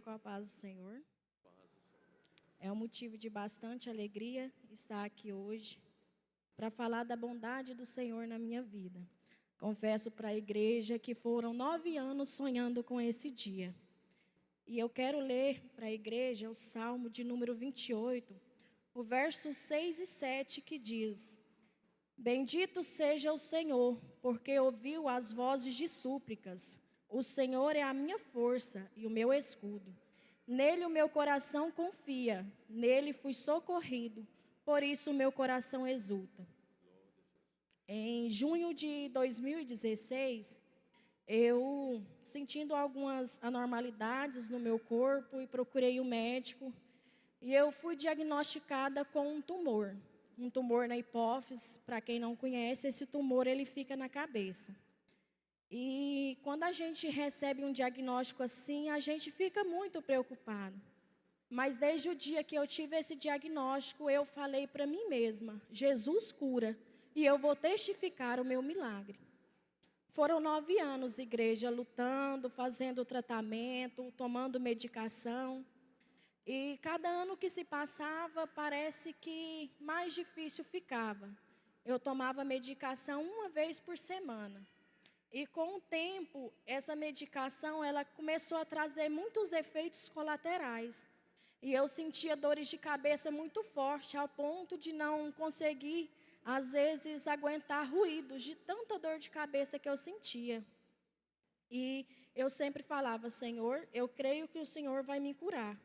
Com a paz do Senhor. É um motivo de bastante alegria estar aqui hoje para falar da bondade do Senhor na minha vida. Confesso para a igreja que foram 9 anos sonhando com esse dia. E eu quero ler para a igreja o Salmo de número 28, o verso 6 e 7, que diz: Bendito seja o Senhor, porque ouviu as vozes de súplicas. O Senhor é a minha força e o meu escudo. Nele o meu coração confia, nele fui socorrido, por isso o meu coração exulta. Em junho de 2016, eu sentindo algumas anormalidades no meu corpo e procurei o médico, e eu fui diagnosticada com um tumor na hipófise. Para quem não conhece, esse tumor ele fica na cabeça. E quando a gente recebe um diagnóstico assim, a gente fica muito preocupado. Mas desde o dia que eu tive esse diagnóstico, eu falei para mim mesma: Jesus cura, e eu vou testificar o meu milagre. Foram 9 anos, igreja, lutando, fazendo tratamento, tomando medicação. E cada ano que se passava, parece que mais difícil ficava. Eu tomava medicação uma vez por semana. E com o tempo, essa medicação ela começou a trazer muitos efeitos colaterais. E eu sentia dores de cabeça muito fortes, ao ponto de não conseguir, às vezes, aguentar ruídos, de tanta dor de cabeça que eu sentia. E eu sempre falava: Senhor, eu creio que o Senhor vai me curar.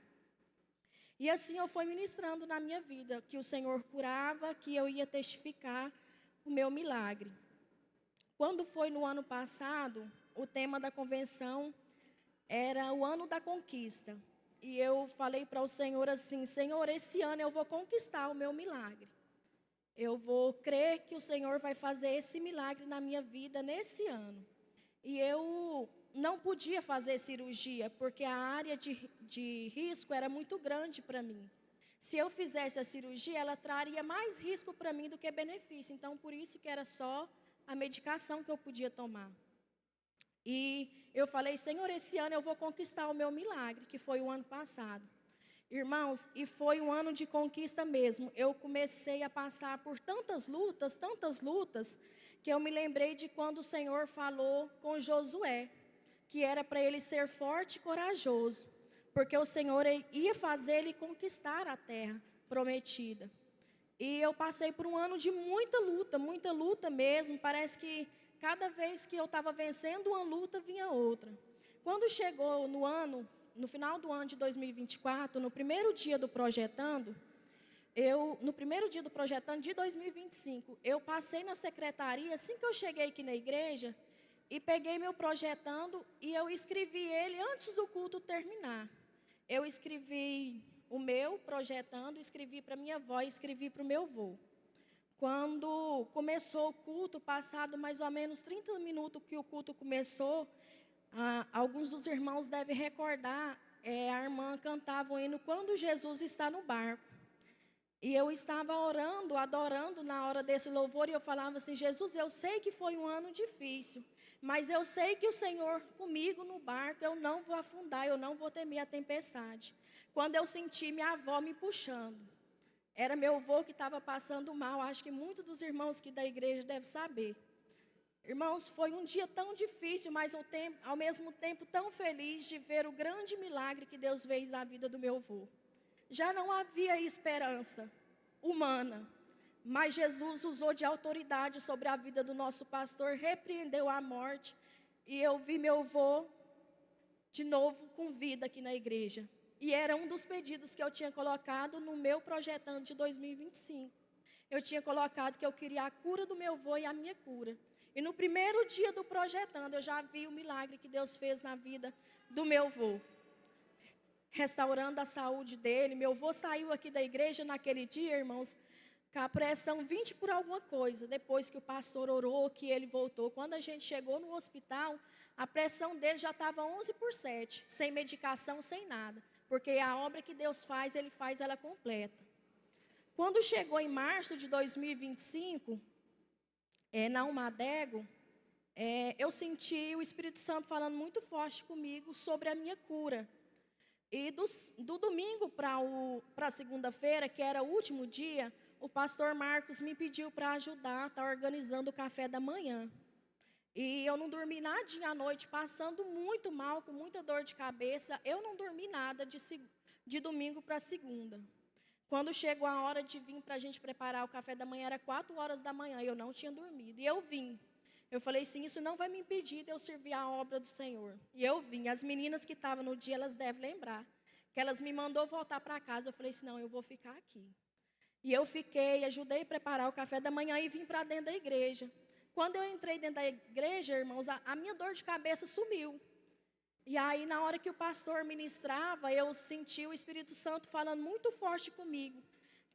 E assim eu fui ministrando na minha vida, que o Senhor curava, que eu ia testificar o meu milagre. Quando foi no ano passado, o tema da convenção era o ano da conquista. E eu falei para o Senhor assim: Senhor, esse ano eu vou conquistar o meu milagre. Eu vou crer que o Senhor vai fazer esse milagre na minha vida nesse ano. E eu não podia fazer cirurgia, porque a área de risco era muito grande para mim. Se eu fizesse a cirurgia, ela traria mais risco para mim do que benefício. Então, por isso que era só a medicação que eu podia tomar. E eu falei: Senhor, esse ano eu vou conquistar o meu milagre, que foi o ano passado. Irmãos, e foi um ano de conquista mesmo. Eu comecei a passar por tantas lutas, que eu me lembrei de quando o Senhor falou com Josué, que era para ele ser forte e corajoso, porque o Senhor ia fazer ele conquistar a terra prometida. E eu passei por um ano de muita luta mesmo. Parece que cada vez que eu estava vencendo uma luta, vinha outra. Quando chegou no final do ano de 2024, no primeiro dia do Projetando, no primeiro dia do Projetando de 2025, eu passei na secretaria, assim que eu cheguei aqui na igreja, e peguei meu Projetando e eu escrevi ele antes do culto terminar. Eu escrevi o meu Projetando, escrevi para minha avó e escrevi para o meu avô. Quando começou o culto, passado mais ou menos 30 minutos que o culto começou, alguns dos irmãos devem recordar, a irmã cantava o hino Quando Jesus está no barco. E eu estava orando, adorando na hora desse louvor, e eu falava assim: Jesus, eu sei que foi um ano difícil, mas eu sei que o Senhor comigo no barco, eu não vou afundar, eu não vou temer a tempestade. Quando eu senti minha avó me puxando, era meu avô que estava passando mal, acho que muitos dos irmãos aqui da igreja devem saber. Irmãos, foi um dia tão difícil, mas ao mesmo tempo tão feliz de ver o grande milagre que Deus fez na vida do meu avô. Já não havia esperança humana, mas Jesus usou de autoridade sobre a vida do nosso pastor, repreendeu a morte, e eu vi meu avô de novo com vida aqui na igreja. E era um dos pedidos que eu tinha colocado no meu Projetando de 2025. Eu tinha colocado que eu queria a cura do meu avô e a minha cura. E no primeiro dia do Projetando, eu já vi o milagre que Deus fez na vida do meu avô, restaurando a saúde dele. Meu avô saiu aqui da igreja naquele dia, irmãos, com a pressão 20 por alguma coisa. Depois que o pastor orou, que ele voltou. Quando a gente chegou no hospital, a pressão dele já estava 11/7, sem medicação, sem nada. Porque a obra que Deus faz, Ele faz ela completa. Quando chegou em março de 2025, na Almadego, eu senti o Espírito Santo falando muito forte comigo sobre a minha cura. E do domingo para segunda-feira, que era o último dia, o pastor Marcos me pediu para ajudar, tá organizando o café da manhã. E eu não dormi nadinha à noite, passando muito mal, com muita dor de cabeça. Eu não dormi nada de domingo para segunda. Quando chegou a hora de vir para a gente preparar o café da manhã, era 4 horas da manhã, e eu não tinha dormido. E eu vim. Eu falei assim, isso não vai me impedir de eu servir a obra do Senhor. E eu vim. As meninas que estavam no dia, elas devem lembrar, que elas me mandou voltar para casa. Eu falei assim, não, eu vou ficar aqui. E eu fiquei, ajudei a preparar o café da manhã e vim para dentro da igreja. Quando eu entrei dentro da igreja, irmãos, a minha dor de cabeça sumiu. E aí, na hora que o pastor ministrava, eu senti o Espírito Santo falando muito forte comigo,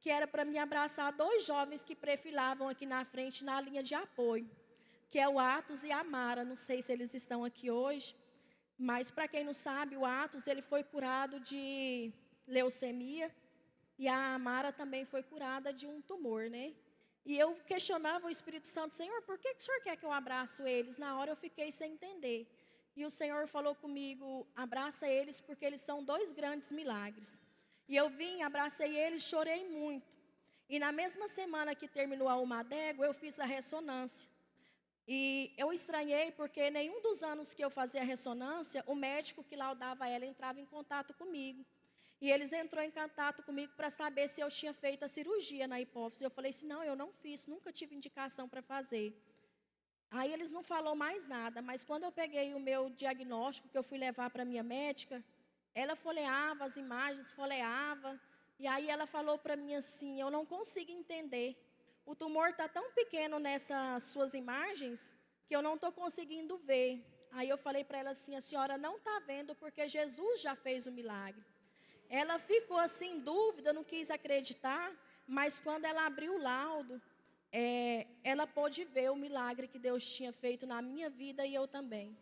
que era para me abraçar 2 jovens que perfilavam aqui na frente, na linha de apoio, que é o Atos e a Mara. Não sei se eles estão aqui hoje, mas para quem não sabe, o Atos, ele foi curado de leucemia, e a Mara também foi curada de um tumor, né? E eu questionava o Espírito Santo, Senhor, por que o Senhor quer que eu abraço eles? Na hora eu fiquei sem entender. E o Senhor falou comigo, abraça eles porque eles são 2 grandes milagres. E eu vim, abracei eles, chorei muito. E na mesma semana que terminou a Almadego, eu fiz a ressonância. E eu estranhei porque nenhum dos anos que eu fazia a ressonância, o médico que laudava ela entrava em contato comigo. E eles entrou em contato comigo para saber se eu tinha feito a cirurgia na hipófise. Eu falei assim, não, eu não fiz, nunca tive indicação para fazer. Aí eles não falaram mais nada, mas quando eu peguei o meu diagnóstico, que eu fui levar para a minha médica, ela folheava as imagens, folheava, e aí ela falou para mim assim, eu não consigo entender, o tumor está tão pequeno nessas suas imagens, que eu não estou conseguindo ver. Aí eu falei para ela assim, a senhora não está vendo porque Jesus já fez o milagre. Ela ficou assim em dúvida, não quis acreditar, mas quando ela abriu o laudo, ela pôde ver o milagre que Deus tinha feito na minha vida e eu também.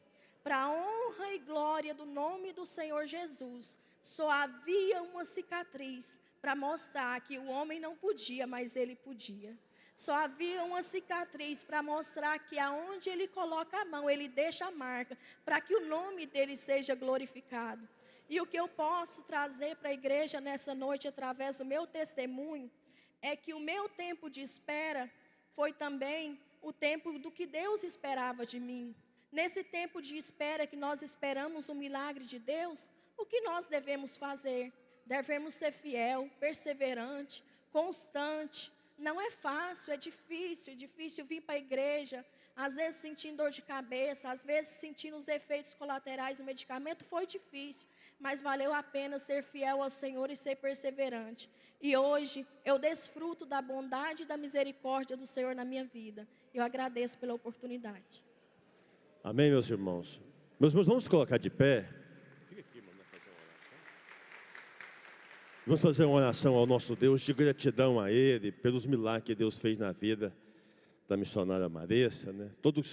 Para a honra e glória do nome do Senhor Jesus, só havia uma cicatriz para mostrar que o homem não podia, mas ele podia. Só havia uma cicatriz para mostrar que aonde ele coloca a mão, ele deixa a marca, para que o nome dele seja glorificado. E o que eu posso trazer para a igreja nessa noite, através do meu testemunho, é que o meu tempo de espera foi também o tempo do que Deus esperava de mim. Nesse tempo de espera que nós esperamos o milagre de Deus, o que nós devemos fazer? Devemos ser fiel, perseverante, constante. Não é fácil, é difícil vir para a igreja, às vezes sentindo dor de cabeça, às vezes sentindo os efeitos colaterais do medicamento, foi difícil, mas valeu a pena ser fiel ao Senhor e ser perseverante. E hoje eu desfruto da bondade e da misericórdia do Senhor na minha vida. Eu agradeço pela oportunidade. Amém, meus irmãos. Meus irmãos, vamos colocar de pé. Fica aqui, mano, fazer uma oração. Vamos fazer uma oração ao nosso Deus de gratidão a Ele pelos milagres que Deus fez na vida da missionária Maressa, né? Todos